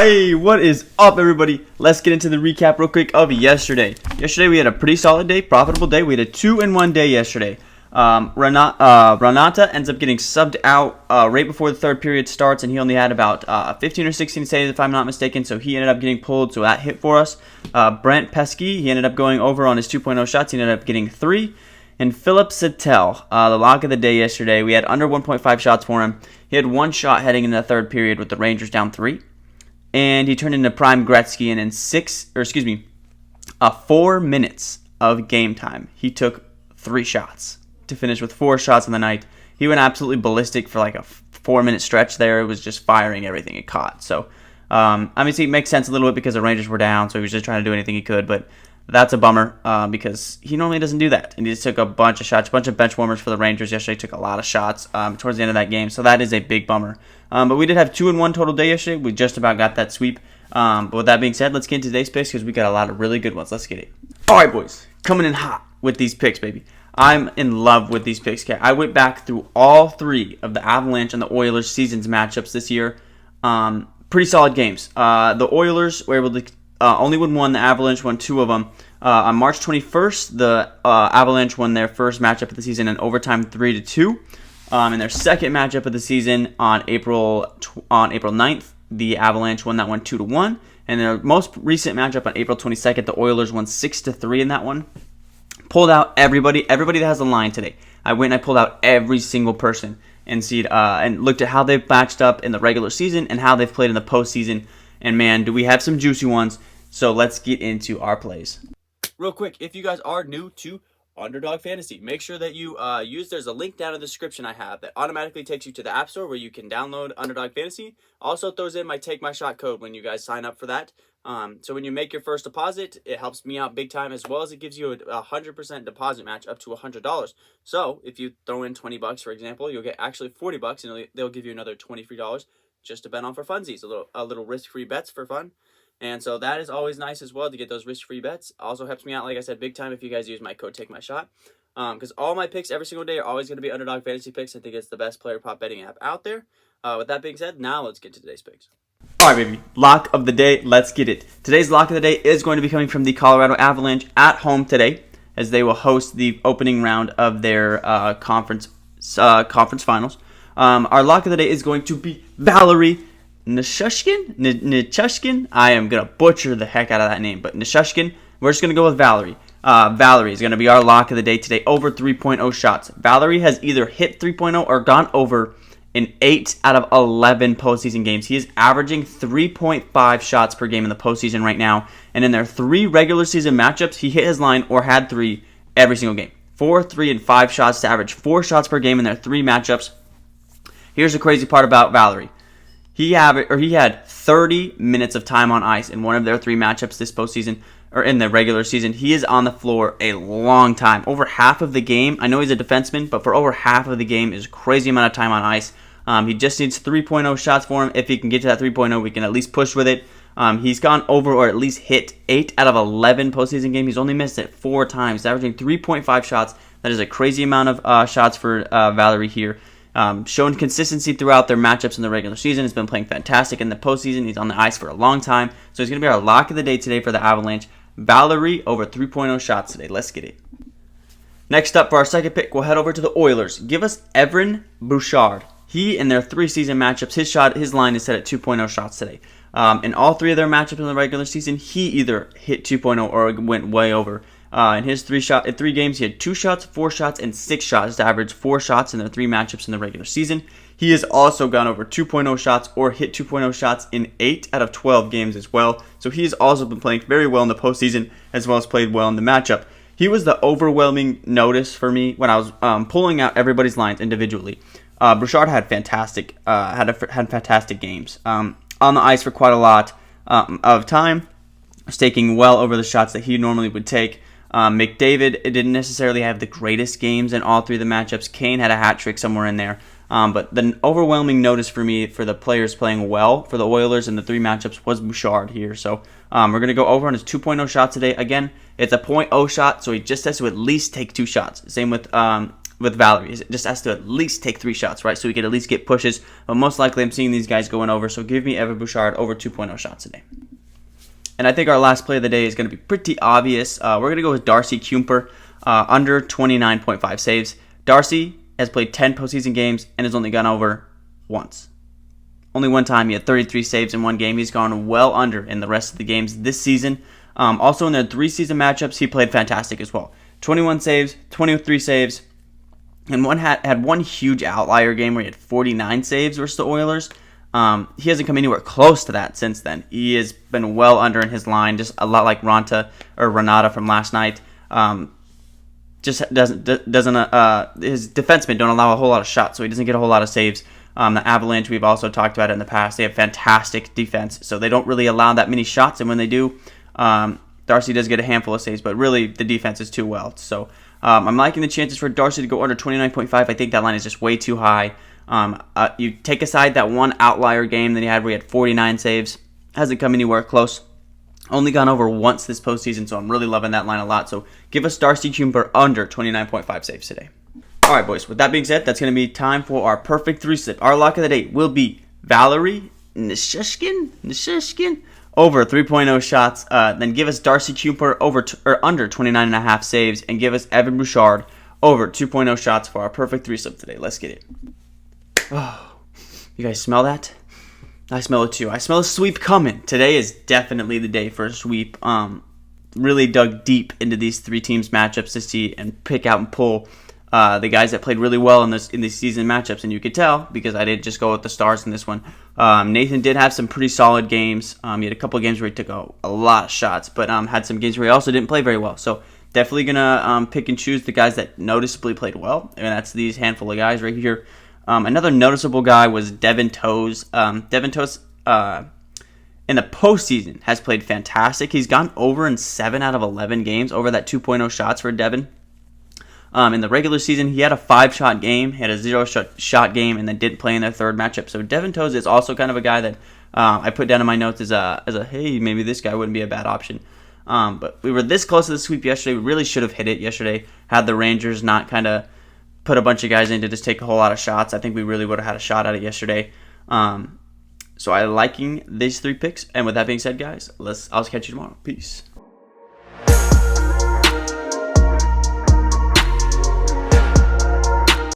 Hey, what is up, everybody? Let's get into the recap real quick of yesterday. Yesterday we had a pretty solid day, profitable day. We had a 2-in-1 day yesterday. Renata ends up getting subbed out right before the third period starts, and he only had about 15 or 16 saves, if I'm not mistaken, so he ended up getting pulled, so that hit for us. Brent Pesky, he ended up going over on his 2.0 shots. He ended up getting 3. And Philip Sattel, the lock of the day yesterday, we had under 1.5 shots for him. He had 1 shot heading into the third period with the Rangers down 3. And he turned into prime Gretzky, and in 4 minutes of game time, he took 3 shots to finish with 4 shots in the night. He went absolutely ballistic for like a 4-minute stretch there. It was just firing everything it caught. So, obviously, it makes sense a little bit because the Rangers were down, so he was just trying to do anything he could. But that's a bummer because he normally doesn't do that. And he just took a bunch of shots, a bunch of bench warmers for the Rangers yesterday. Took a lot of shots towards the end of that game, so that is a big bummer. But we did have 2-in-1 total day yesterday. We just about got that sweep. But with that being said, let's get into today's picks because we got a lot of really good ones. Let's get it. All right, boys. Coming in hot with these picks, baby. I'm in love with these picks. I went back through all 3 of the Avalanche and the Oilers seasons matchups this year. Pretty solid games. The Oilers were able to only win 1. The Avalanche won 2 of them. On March 21st, the Avalanche won their first matchup of the season in overtime 3-2. In their second matchup of the season on April 9th, the Avalanche won that one 2-1. And their most recent matchup on April 22nd, the Oilers won 6-3 in that one. Pulled out everybody that has a line today. I went and I pulled out every single person and looked at how they've matched up in the regular season and how they've played in the postseason. And man, do we have some juicy ones. So let's get into our plays. Real quick, if you guys are new to Underdog Fantasy, make sure that you there's a link down in the description I have that automatically takes you to the App Store where you can download Underdog Fantasy. Also throws in my TAKEMYSHOT code when you guys sign up for that. So when you make your first deposit, it helps me out big time, as well as it gives you a 100% deposit match up to $100. So if you throw in $20, for example, you'll get actually $40, and they'll give you another $20 free just to bet on for funsies, a little risk-free bets for fun. And so that is always nice as well to get those risk-free bets. Also helps me out, like I said, big time if you guys use my code TAKEMYSHOT. Because all my picks every single day are always going to be Underdog Fantasy picks. I think it's the best player prop betting app out there. With that being said, now let's get to today's picks. All right, baby. Lock of the day. Let's get it. Today's lock of the day is going to be coming from the Colorado Avalanche at home today, as they will host the opening round of their conference finals. Our lock of the day is going to be Valerie Nichushkin. I am going to butcher the heck out of that name, but Nichushkin. We're just going to go with Valerie. Valerie is going to be our lock of the day today, over 3.0 shots. Valerie has either hit 3.0 or gone over in 8 out of 11 postseason games. He is averaging 3.5 shots per game in the postseason right now. And in their 3 regular season matchups, he hit his line or had 3 every single game. 4, 3, and 5 shots to average 4 shots per game in their 3 matchups. Here's the crazy part about Valerie. He had 30 minutes of time on ice in one of their 3 matchups this postseason, or in the regular season. He is on the floor a long time. Over half of the game. I know he's a defenseman, but for over half of the game is a crazy amount of time on ice. He just needs 3.0 shots for him. If he can get to that 3.0, we can at least push with it. He's gone over or at least hit 8 out of 11 postseason games. He's only missed it 4 times, averaging 3.5 shots. That is a crazy amount of shots for Valerie here. Shown consistency throughout their matchups in the regular season. Has been playing fantastic in the postseason. He's on the ice for a long time. So he's going to be our lock of the day today for the Avalanche. Valerie over 3.0 shots today. Let's get it. Next up for our second pick, we'll head over to the Oilers. Give us Evan Bouchard. He, in their 3 season matchups, his line is set at 2.0 shots today. In all 3 of their matchups in the regular season, he either hit 2.0 or went way over. In his 3 games, he had 2 shots, 4 shots, and 6 shots to average 4 shots in their 3 matchups in the regular season. He has also gone over 2.0 shots or hit 2.0 shots in 8 out of 12 games as well. So he's also been playing very well in the postseason, as well as played well in the matchup. He was the overwhelming notice for me when I was pulling out everybody's lines individually. Bouchard had fantastic games. On the ice for quite a lot of time, was taking well over the shots that he normally would take. McDavid didn't necessarily have the greatest games in all 3 of the matchups. Kane had a hat trick somewhere in there. But the overwhelming notice for me for the players playing well for the Oilers in the 3 matchups was Bouchard here. So we're going to go over on his 2.0 shot today. Again, it's a .0 shot, so he just has to at least take 2 shots. Same with with Valerie is it just has to at least take 3 shots, right? So we could at least get pushes. But most likely I'm seeing these guys going over. So give me Evan Bouchard over 2.0 shots today. And I think our last play of the day is going to be pretty obvious. We're going to go with Darcy Kuemper under 29.5 saves. Darcy has played 10 postseason games and has only gone over once. Only one time. He had 33 saves in one game. He's gone well under in the rest of the games this season. Also in their 3 season matchups, he played fantastic as well. 21 saves, 23 saves, and had one huge outlier game where he had 49 saves versus the Oilers. He hasn't come anywhere close to that since then. He has been well under in his line, just a lot like Renata from last night. Just doesn't his defensemen don't allow a whole lot of shots, so he doesn't get a whole lot of saves. The Avalanche, we've also talked about it in the past. They have fantastic defense, so they don't really allow that many shots, and when they do, Darcy does get a handful of saves, but really the defense is too well. So I'm liking the chances for Darcy to go under 29.5. I think that line is just way too high. You take aside that one outlier game that he had where he had 49 saves. Hasn't come anywhere close. Only gone over once this postseason, so I'm really loving that line a lot. So give us Darcy Kuemper under 29.5 saves today. All right, boys. With that being said, that's going to be time for our perfect 3-slip. Our lock of the day will be Valerie Nichushkin over 3.0 shots. Then give us Darcy Kuemper under 29.5 saves, and give us Evan Bouchard over 2.0 shots for our perfect 3-slip today. Let's get it. Oh, you guys smell that? I smell it too. I smell a sweep coming. Today is definitely the day for a sweep. Really dug deep into these 3 teams matchups to see and pick out and pull the guys that played really well in these season matchups, and you could tell because I didn't just go with the stars in this one. Nathan did have some pretty solid games. He had a couple of games where he took a lot of shots, but had some games where he also didn't play very well. So definitely gonna pick and choose the guys that noticeably played well, and that's these handful of guys right here. Another noticeable guy was Devin Toews. Devin Toews in the postseason has played fantastic. He's gone over in 7 out of 11 games, over that 2.0 shots for Devin. In the regular season, he had a 5-shot game, he had a 0-shot game, and then didn't play in their third matchup. So Devin Toews is also kind of a guy that I put down in my notes as a hey, maybe this guy wouldn't be a bad option. But we were this close to the sweep yesterday. We really should have hit it yesterday. Had the Rangers not kind of put a bunch of guys in to just take a whole lot of shots, I think we really would have had a shot at it yesterday. So I'm liking these 3 picks. And with that being said, guys, I'll catch you tomorrow. Peace.